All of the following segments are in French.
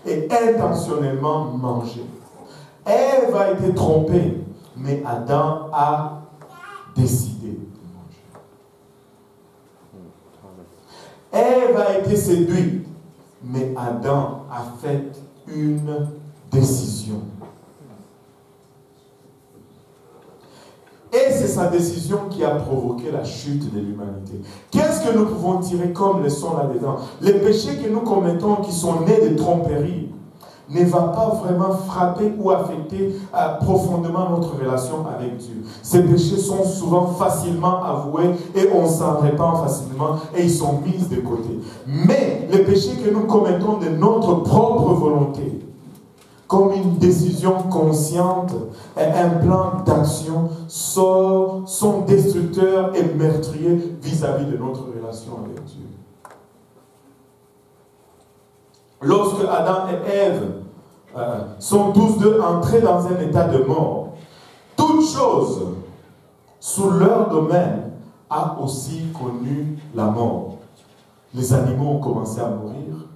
et intentionnellement mangé. Ève a été trompée, mais Adam a décidé de manger. Ève a été séduite, mais Adam a fait une décision. Et c'est sa décision qui a provoqué la chute de l'humanité. Qu'est-ce que nous pouvons tirer comme leçon là-dedans? Les péchés que nous commettons, qui sont nés de tromperie, ne va pas vraiment frapper ou affecter profondément notre relation avec Dieu. Ces péchés sont souvent facilement avoués et on s'en répand facilement et ils sont mis de côté. Mais les péchés que nous commettons de notre propre volonté, comme une décision consciente et un plan d'action, sont destructeurs et meurtriers vis-à-vis de notre relation avec Dieu. Lorsque Adam et Ève sont tous deux entrés dans un état de mort, toute chose sous leur domaine a aussi connu la mort. Les animaux ont commencé à mourir.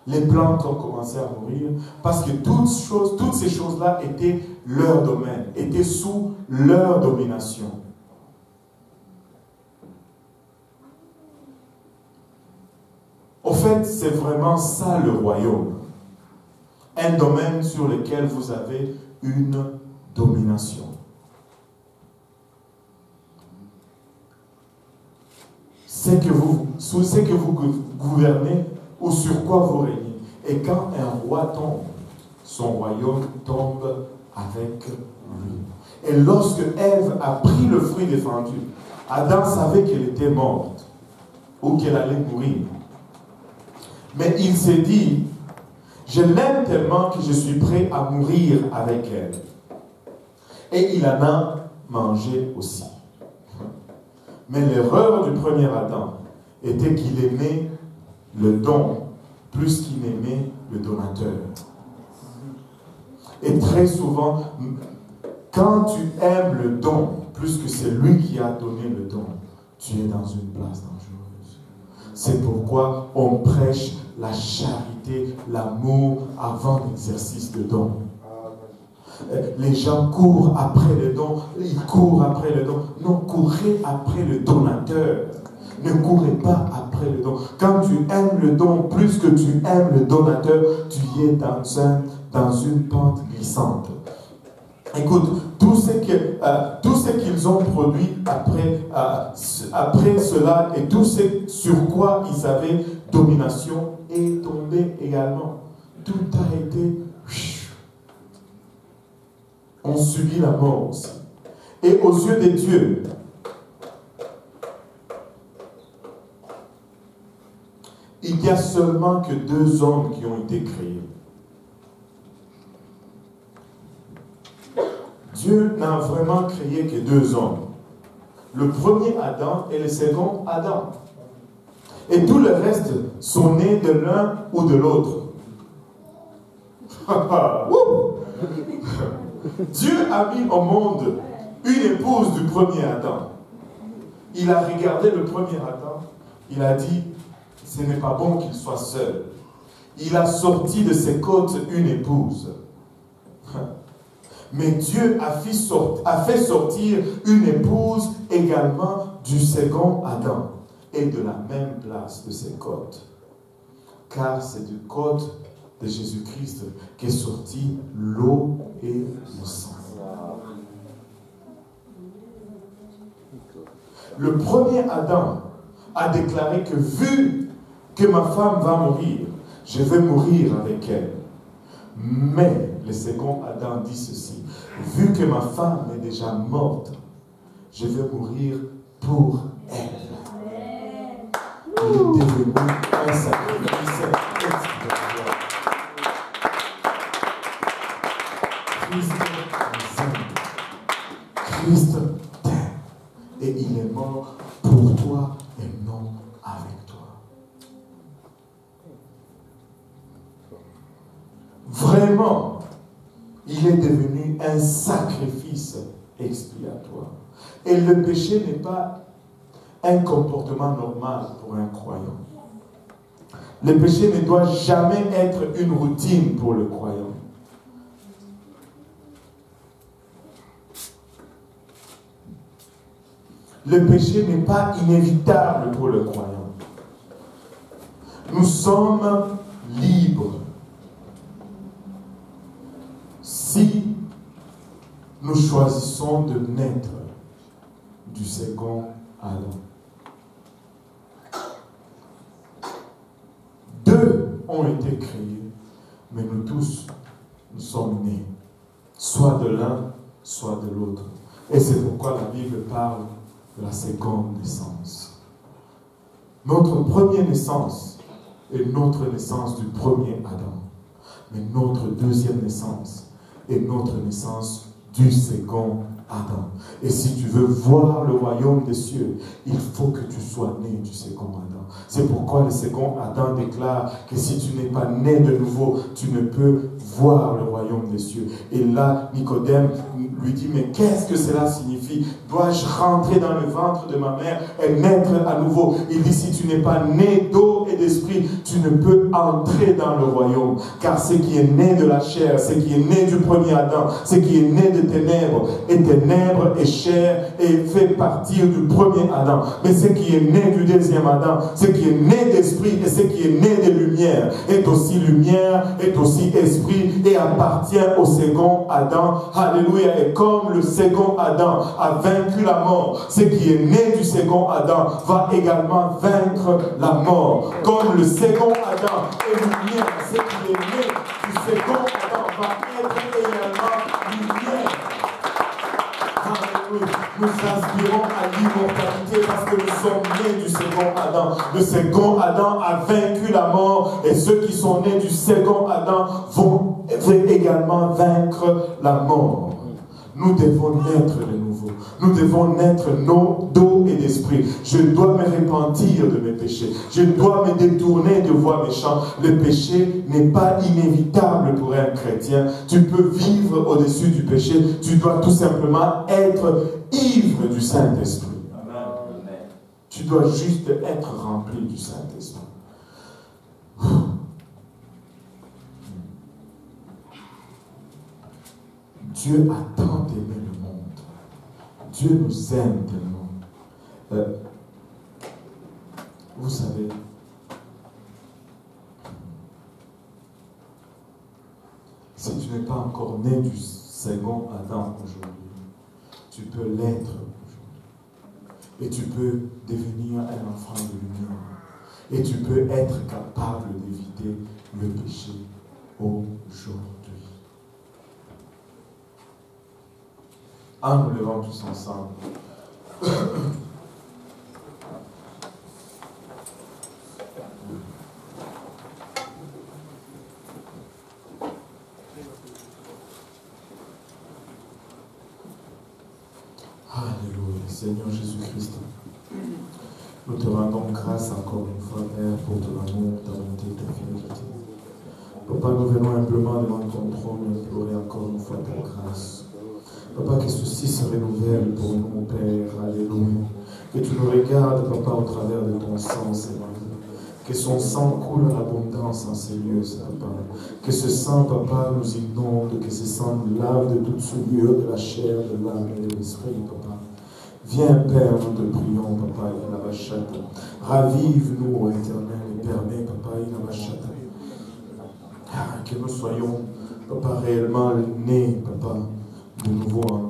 Les plantes ont commencé à mourir parce que toutes ces choses-là étaient leur domaine, étaient sous leur domination. Au fait, c'est vraiment ça le royaume. Un domaine sur lequel vous avez une domination. C'est que vous gouvernez ou sur quoi vous régnez. Et quand un roi tombe, son royaume tombe avec lui. Et lorsque Ève a pris le fruit défendu, Adam savait qu'elle était morte ou qu'elle allait mourir. Mais il s'est dit, je l'aime tellement que je suis prêt à mourir avec elle. Et il en a mangé aussi. Mais l'erreur du premier Adam était qu'il aimait le don plus qu'il aimait le donateur. Et très souvent, quand tu aimes le don plus que c'est lui qui a donné le don, tu es dans une place dangereuse. C'est pourquoi on prêche la charité, l'amour avant l'exercice de don. Les gens courent après le don, ils courent après le don. Non, courez après le donateur. Ne courez pas après le don. Quand tu aimes le don plus que tu aimes le donateur, tu es dans une pente glissante. Écoute, tout ce qu'ils ont produit après cela et tout ce sur quoi ils avaient domination est tombé également. Tout a été... On subit la mort aussi. Et aux yeux de Dieu, il n'y a seulement que 2 hommes qui ont été créés. Dieu n'a vraiment créé que 2 hommes. Le premier Adam et le second Adam. Et tout le reste sont nés de l'un ou de l'autre. Dieu a mis au monde une épouse du premier Adam. Il a regardé le premier Adam. Il a dit, ce n'est pas bon qu'il soit seul. Il a sorti de ses côtes une épouse. Mais Dieu a fait sortir une épouse également du second Adam et de la même place de ses côtes. Car c'est du côte de Jésus-Christ qu'est sorti l'eau et le sang. Le premier Adam a déclaré que vu que ma femme va mourir, je vais mourir avec elle. Mais le second Adam dit ceci, vu que ma femme est déjà morte, je vais mourir pour elle. Il est devenu un sacrifice expiatoire. Christ nous aime. Christ t'aime. Et il est mort pour toi et non avec toi. Vraiment, il est devenu un sacrifice expiatoire. Et le péché n'est pas un comportement normal pour un croyant. Le péché ne doit jamais être une routine pour le croyant. Le péché n'est pas inévitable pour le croyant. Nous sommes libres si nous choisissons de naître du second Adam. Deux ont été créés, mais nous tous, nous sommes nés, soit de l'un, soit de l'autre. Et c'est pourquoi la Bible parle de la seconde naissance. Notre première naissance est notre naissance du premier Adam. Mais notre deuxième naissance est notre naissance du second Adam. Et si tu veux voir le royaume des cieux, il faut que tu sois né du second Adam. C'est pourquoi le second Adam déclare que si tu n'es pas né de nouveau, tu ne peux voir le royaume des cieux. Et là, Nicodème lui dit, mais qu'est-ce que cela signifie? Dois-je rentrer dans le ventre de ma mère et naître à nouveau? Il dit, si tu n'es pas né d'eau et d'esprit, tu ne peux entrer dans le royaume. Car ce qui est né de la chair, ce qui est né du premier Adam, ce qui est né de ténèbres et chair et fait partir du premier Adam. Mais ce qui est né du deuxième Adam, ce qui est né d'esprit et ce qui est né de lumière, est aussi lumière, est aussi esprit et appartient au second Adam. Alléluia. Et comme le second Adam a vaincu la mort, ce qui est né du second Adam va également vaincre la mort. Comme le second Adam est lumière, ce qui est né du second Adam va être également lumière. Nous aspirons à l'immortalité parce que nous sommes nés du second Adam. Le second Adam a vaincu la mort et ceux qui sont nés du second Adam vont également vaincre la mort. Nous devons naître de nouveau. Nous devons naître d'eau et d'esprit. Je dois me repentir de mes péchés. Je dois me détourner de voies méchantes. Le péché n'est pas inévitable pour un chrétien. Tu peux vivre au-dessus du péché. Tu dois tout simplement être ivre du Saint-Esprit. Tu dois juste être rempli du Saint-Esprit. Dieu a tant aimé le monde. Dieu nous aime tellement. Vous savez, si tu n'es pas encore né du second Adam aujourd'hui, tu peux l'être aujourd'hui. Et tu peux devenir un enfant de lumière. Et tu peux être capable d'éviter le péché aujourd'hui. En nous levant tous ensemble. Alléluia, Seigneur Jésus-Christ. Nous te rendons grâce encore une fois, Père, pour ton amour, ta bonté, ta fidélité. Papa, nous venons humblement devant ton trône et implorer encore une fois ta grâce. Papa, que ceci se renouvelle pour nous, mon Père. Alléluia. Que tu nous regardes, Papa, au travers de ton sang, Seigneur. Que son sang coule en abondance en ces lieux, Papa. Que ce sang, Papa, nous inonde, que ce sang nous lave de toute souillure de la chair, de l'âme et de l'esprit, Papa. Viens, Père, nous te prions, Papa, Inabachata. Ravive-nous, ô Éternel, et permets, Papa, Inabachata. Que nous soyons, Papa, réellement nés, Papa, de nouveau en